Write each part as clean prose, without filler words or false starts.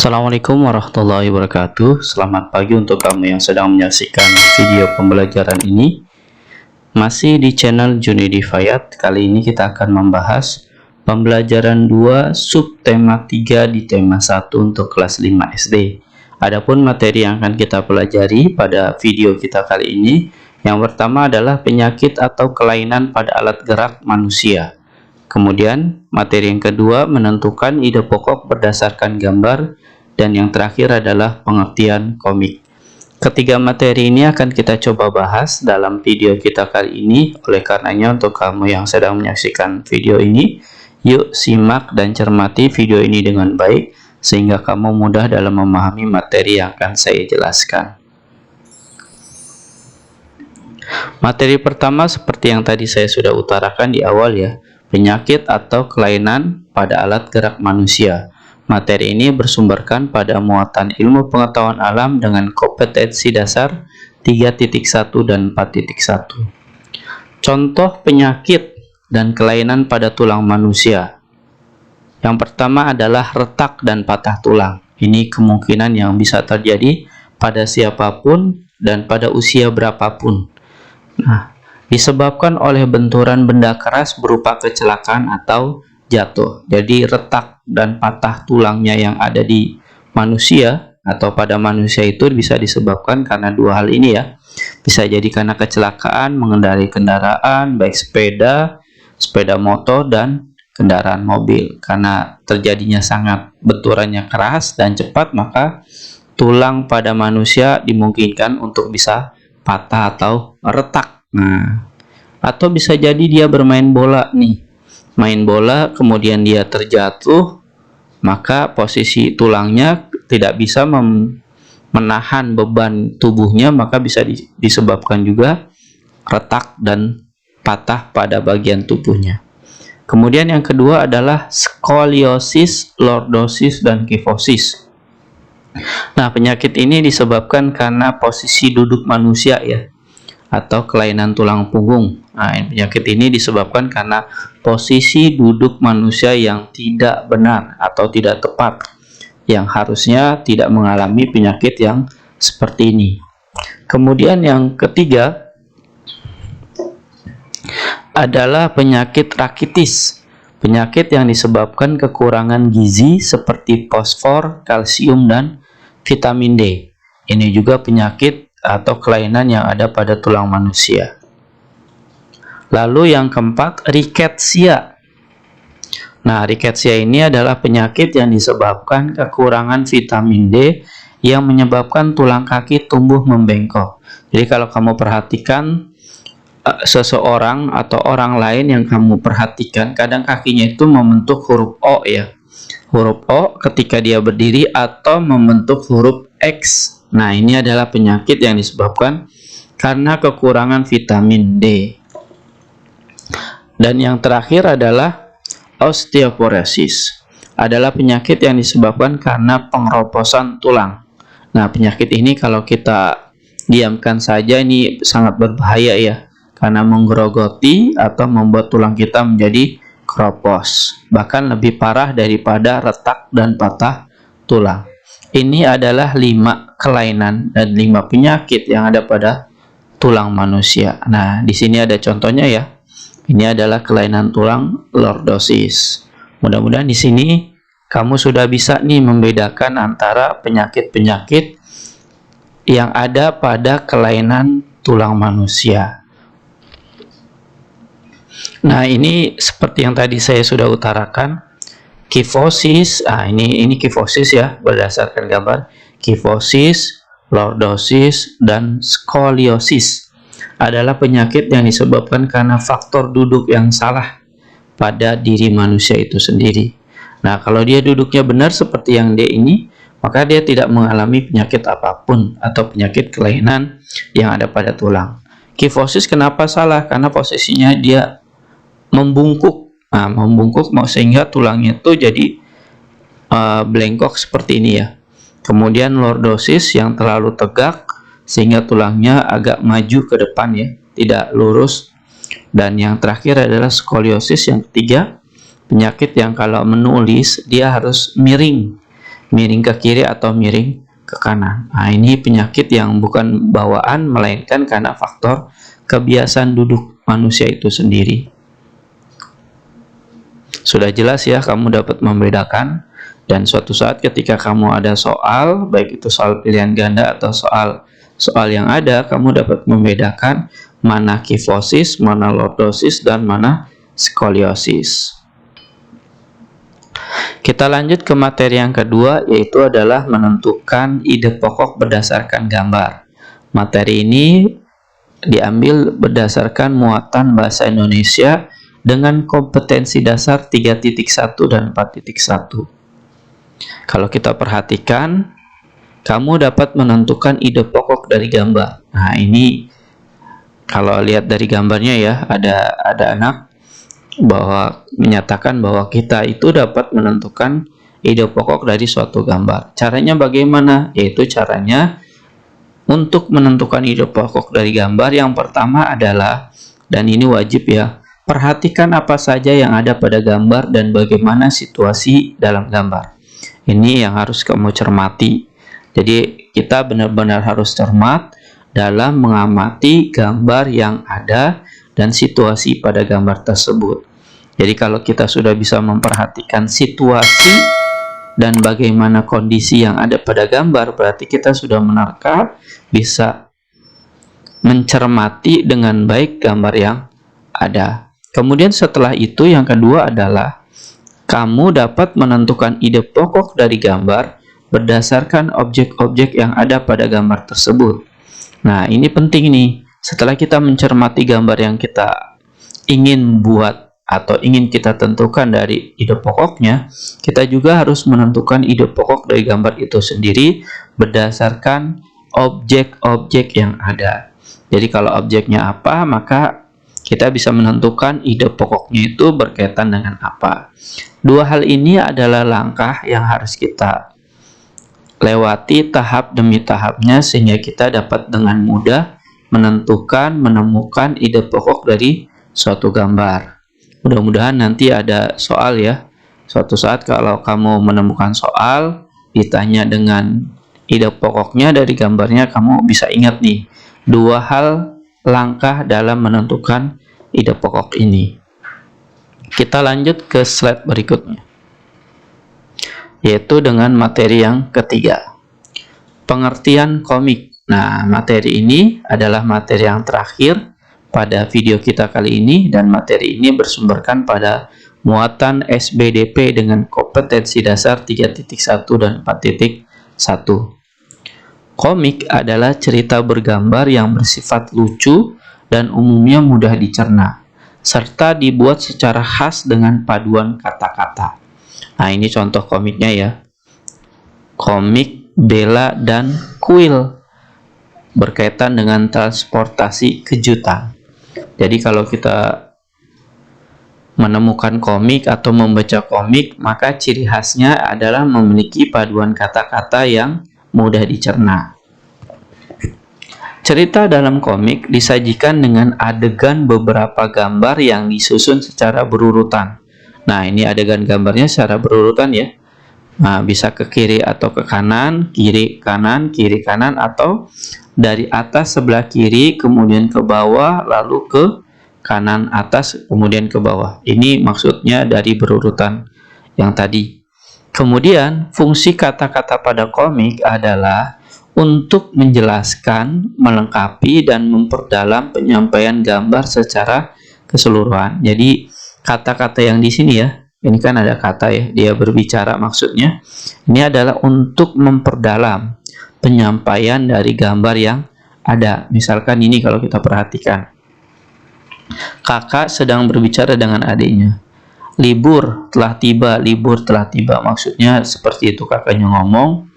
Assalamualaikum warahmatullahi wabarakatuh. Selamat pagi untuk kamu yang sedang menyaksikan video pembelajaran ini. Masih di channel Junidi Fayat. Kali ini kita akan membahas pembelajaran 2 subtema 3 di tema 1 untuk kelas 5 SD. Adapun materi yang akan kita pelajari pada video kita kali ini, yang pertama adalah penyakit atau kelainan pada alat gerak manusia. Kemudian materi yang kedua menentukan ide pokok berdasarkan gambar, dan yang terakhir adalah pengertian komik. Ketiga materi ini akan kita coba bahas dalam video kita kali ini. Oleh karenanya untuk kamu yang sedang menyaksikan video ini, yuk simak dan cermati video ini dengan baik sehingga kamu mudah dalam memahami materi yang akan saya jelaskan. Materi pertama seperti yang tadi saya sudah utarakan di awal ya, penyakit atau kelainan pada alat gerak manusia. Materi ini bersumberkan pada muatan ilmu pengetahuan alam dengan kompetensi dasar 3.1 dan 4.1. Contoh penyakit dan kelainan pada tulang manusia. Yang pertama adalah retak dan patah tulang. Ini kemungkinan yang bisa terjadi pada siapapun dan pada usia berapapun. Nah, disebabkan oleh benturan benda keras berupa kecelakaan atau jatuh. Jadi retak dan patah tulangnya yang ada di manusia atau pada manusia itu bisa disebabkan karena dua hal ini ya. Bisa jadi karena kecelakaan mengendarai kendaraan, baik sepeda motor dan kendaraan mobil. Karena terjadinya sangat benturannya keras dan cepat, maka tulang pada manusia dimungkinkan untuk bisa patah atau retak. Nah, atau bisa jadi dia bermain bola nih. Main bola kemudian dia terjatuh, maka posisi tulangnya tidak bisa menahan beban tubuhnya, maka bisa disebabkan juga retak dan patah pada bagian tubuhnya. Kemudian yang kedua adalah skoliosis, lordosis, dan kifosis. Nah, penyakit ini disebabkan karena posisi duduk manusia ya, atau kelainan tulang punggung. Nah, penyakit ini disebabkan karena posisi duduk manusia yang tidak benar atau tidak tepat, yang harusnya tidak mengalami penyakit yang seperti ini. Kemudian yang ketiga adalah penyakit rakitis, penyakit yang disebabkan kekurangan gizi seperti fosfor, kalsium, dan vitamin D. Ini juga penyakit atau kelainan yang ada pada tulang manusia. Lalu yang keempat, rickettsia. Nah, rickettsia ini adalah penyakit yang disebabkan kekurangan vitamin D yang menyebabkan tulang kaki tumbuh membengkok. Jadi kalau kamu perhatikan seseorang atau orang lain yang kamu perhatikan, kadang kakinya itu membentuk huruf O ya. Huruf O ketika dia berdiri atau membentuk huruf X. Nah, ini adalah penyakit yang disebabkan karena kekurangan vitamin D. Dan yang terakhir adalah osteoporosis. Adalah penyakit yang disebabkan karena pengeroposan tulang. Nah, penyakit ini kalau kita diamkan saja ini sangat berbahaya ya, karena menggerogoti atau membuat tulang kita menjadi keropos. Bahkan lebih parah daripada retak dan patah tulang. Ini adalah 5 kelainan dan 5 penyakit yang ada pada tulang manusia. Nah, di sini ada contohnya ya. Ini adalah kelainan tulang lordosis. Mudah-mudahan di sini kamu sudah bisa nih membedakan antara penyakit-penyakit yang ada pada kelainan tulang manusia. Nah, ini seperti yang tadi saya sudah utarakan. Kifosis, ini kifosis ya, berdasarkan gambar. Kifosis, lordosis, dan skoliosis adalah penyakit yang disebabkan karena faktor duduk yang salah pada diri manusia itu sendiri. Nah, kalau dia duduknya benar seperti yang D ini, maka dia tidak mengalami penyakit apapun atau penyakit kelainan yang ada pada tulang. Kifosis kenapa salah? Karena posisinya dia membungkuk. Nah, membungkuk sehingga tulangnya itu jadi belengkok seperti ini ya. Kemudian lordosis yang terlalu tegak sehingga tulangnya agak maju ke depan ya, tidak lurus. Dan yang terakhir adalah skoliosis yang ketiga, penyakit yang kalau menulis dia harus miring. miring ke kiri atau miring ke kanan. Nah, ini penyakit yang bukan bawaan, melainkan karena faktor kebiasaan duduk manusia itu sendiri. Sudah jelas ya, kamu dapat membedakan, dan suatu saat ketika kamu ada soal, baik itu soal pilihan ganda atau soal yang ada, kamu dapat membedakan mana kifosis, mana lordosis, dan mana skoliosis. Kita lanjut ke materi yang kedua, yaitu adalah menentukan ide pokok berdasarkan gambar. Materi ini diambil berdasarkan muatan bahasa Indonesia dengan kompetensi dasar 3.1 dan 4.1. Kalau kita perhatikan, kamu dapat menentukan ide pokok dari gambar. Nah, ini kalau lihat dari gambarnya ya, ada anak bahwa menyatakan bahwa kita itu dapat menentukan ide pokok dari suatu gambar. Caranya bagaimana? Yaitu caranya untuk menentukan ide pokok dari gambar, yang pertama adalah, dan ini wajib ya, perhatikan apa saja yang ada pada gambar dan bagaimana situasi dalam gambar. Ini yang harus kamu cermati. Jadi kita benar-benar harus cermat dalam mengamati gambar yang ada dan situasi pada gambar tersebut. Jadi kalau kita sudah bisa memperhatikan situasi dan bagaimana kondisi yang ada pada gambar, berarti kita sudah menerka, bisa mencermati dengan baik gambar yang ada. Kemudian setelah itu, yang kedua adalah kamu dapat menentukan ide pokok dari gambar berdasarkan objek-objek yang ada pada gambar tersebut. Nah, ini penting nih. Setelah kita mencermati gambar yang kita ingin buat atau ingin kita tentukan dari ide pokoknya, kita juga harus menentukan ide pokok dari gambar itu sendiri berdasarkan objek-objek yang ada. Jadi kalau objeknya apa, maka kita bisa menentukan ide pokoknya itu berkaitan dengan apa. Dua hal ini adalah langkah yang harus kita lewati tahap demi tahapnya, sehingga kita dapat dengan mudah menemukan ide pokok dari suatu gambar. Mudah-mudahan nanti ada soal ya. Suatu saat kalau kamu menemukan soal, ditanya dengan ide pokoknya dari gambarnya, kamu bisa ingat nih, dua hal langkah dalam menentukan ide pokok ini. Kita lanjut ke slide berikutnya, yaitu dengan materi yang ketiga, pengertian komik. Nah, materi ini adalah materi yang terakhir pada video kita kali ini, dan materi ini bersumberkan pada muatan SBDP dengan kompetensi dasar 3.1 dan 4.1. Komik adalah cerita bergambar yang bersifat lucu dan umumnya mudah dicerna, serta dibuat secara khas dengan paduan kata-kata. Nah, ini contoh komiknya ya. Komik Bella dan Kuil berkaitan dengan transportasi kejutan. Jadi kalau kita menemukan komik atau membaca komik, maka ciri khasnya adalah memiliki paduan kata-kata yang mudah dicerna. Cerita dalam komik disajikan dengan adegan beberapa gambar yang disusun secara berurutan. Nah, ini adegan gambarnya secara berurutan ya. Nah, bisa ke kiri atau ke kanan, kiri kanan, atau dari atas sebelah kiri, kemudian ke bawah, lalu ke kanan atas, kemudian ke bawah. Ini maksudnya dari berurutan yang tadi. Kemudian, fungsi kata-kata pada komik adalah untuk menjelaskan, melengkapi, dan memperdalam penyampaian gambar secara keseluruhan. Jadi, kata-kata yang di sini ya, ini kan ada kata ya, dia berbicara maksudnya. Ini adalah untuk memperdalam penyampaian dari gambar yang ada. Misalkan ini kalau kita perhatikan, kakak sedang berbicara dengan adiknya. Libur telah tiba, libur telah tiba. Maksudnya seperti itu, kakaknya ngomong.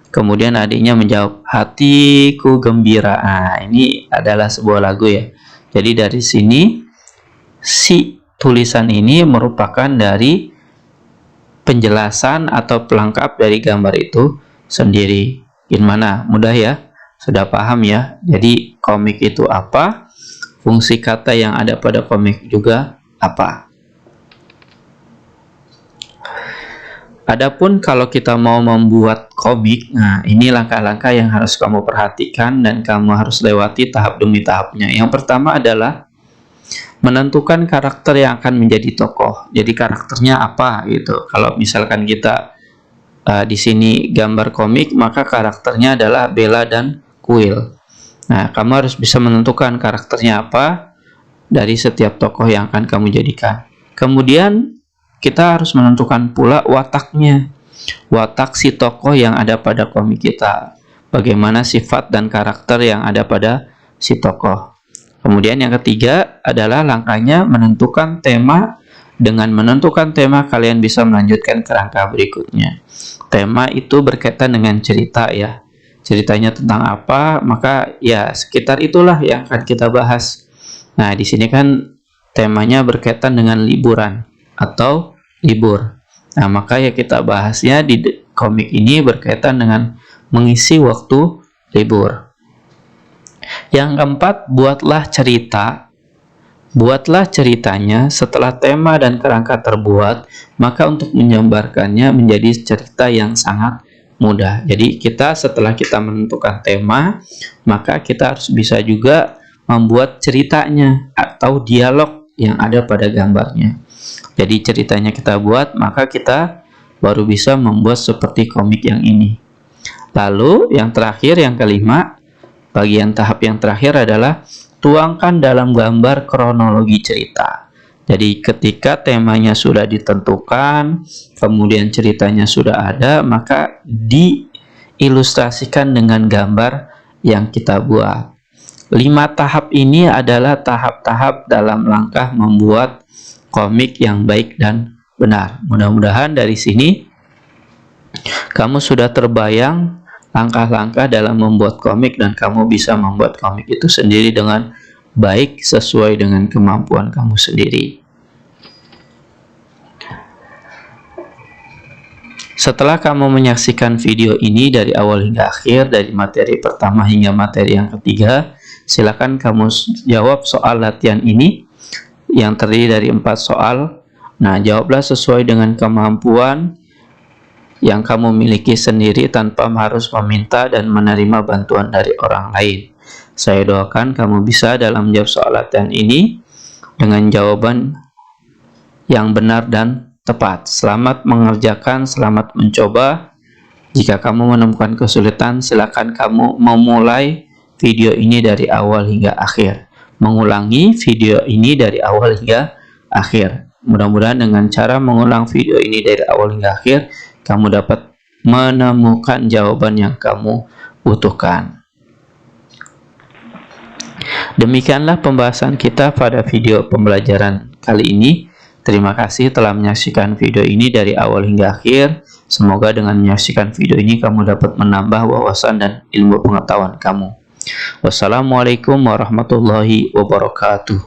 Kemudian adiknya menjawab, hatiku gembira. Nah, ini adalah sebuah lagu ya. Jadi dari sini, si tulisan ini merupakan dari penjelasan atau pelengkap dari gambar itu sendiri. Gimana? Mudah ya? Sudah paham ya? Jadi komik itu apa? Fungsi kata yang ada pada komik juga apa? Adapun kalau kita mau membuat komik, nah ini langkah-langkah yang harus kamu perhatikan dan kamu harus lewati tahap demi tahapnya. Yang pertama adalah menentukan karakter yang akan menjadi tokoh. Jadi karakternya apa gitu. Kalau misalkan kita di sini gambar komik, maka karakternya adalah Bella dan Quill. Nah, kamu harus bisa menentukan karakternya apa dari setiap tokoh yang akan kamu jadikan. Kemudian kita harus menentukan pula wataknya, watak si tokoh yang ada pada komik kita, bagaimana sifat dan karakter yang ada pada si tokoh. Kemudian yang ketiga adalah langkahnya menentukan tema. Dengan menentukan tema, kalian bisa melanjutkan ke langkah berikutnya. Tema itu berkaitan dengan cerita ya, ceritanya tentang apa, maka ya sekitar itulah yang akan kita bahas. Nah, di sini kan temanya berkaitan dengan liburan atau libur. Nah, maka ya kita bahasnya di komik ini berkaitan dengan mengisi waktu libur. Yang keempat, buatlah cerita. Buatlah ceritanya. Setelah tema dan kerangka terbuat, maka untuk menyebarkannya menjadi cerita yang sangat mudah. Jadi setelah kita menentukan tema, maka kita harus bisa juga membuat ceritanya atau dialog yang ada pada gambarnya. Jadi ceritanya kita buat, maka kita baru bisa membuat seperti komik yang ini. Lalu yang terakhir, yang kelima, bagian tahap yang terakhir adalah tuangkan dalam gambar kronologi cerita. Jadi ketika temanya sudah ditentukan, kemudian ceritanya sudah ada, maka diilustrasikan dengan gambar yang kita buat. 5 tahap ini adalah tahap-tahap dalam langkah membuat komik yang baik dan benar. Mudah-mudahan dari sini kamu sudah terbayang langkah-langkah dalam membuat komik dan kamu bisa membuat komik itu sendiri dengan baik sesuai dengan kemampuan kamu sendiri. Setelah kamu menyaksikan video ini dari awal hingga akhir, dari materi pertama hingga materi yang ketiga, silakan kamu jawab soal latihan ini yang terdiri dari 4 soal. Nah, jawablah sesuai dengan kemampuan yang kamu miliki sendiri tanpa harus meminta dan menerima bantuan dari orang lain. Saya doakan kamu bisa dalam menjawab soal latihan ini dengan jawaban yang benar dan tepat. Selamat mengerjakan, selamat mencoba. Jika kamu menemukan kesulitan, silakan kamu memulai video ini dari awal hingga akhir. Mengulangi video ini dari awal hingga akhir. Mudah-mudahan dengan cara mengulang video ini dari awal hingga akhir, kamu dapat menemukan jawaban yang kamu butuhkan. Demikianlah pembahasan kita pada video pembelajaran kali ini. Terima kasih telah menyaksikan video ini dari awal hingga akhir. Semoga dengan menyaksikan video ini kamu dapat menambah wawasan dan ilmu pengetahuan kamu. Wassalamualaikum warahmatullahi wabarakatuh.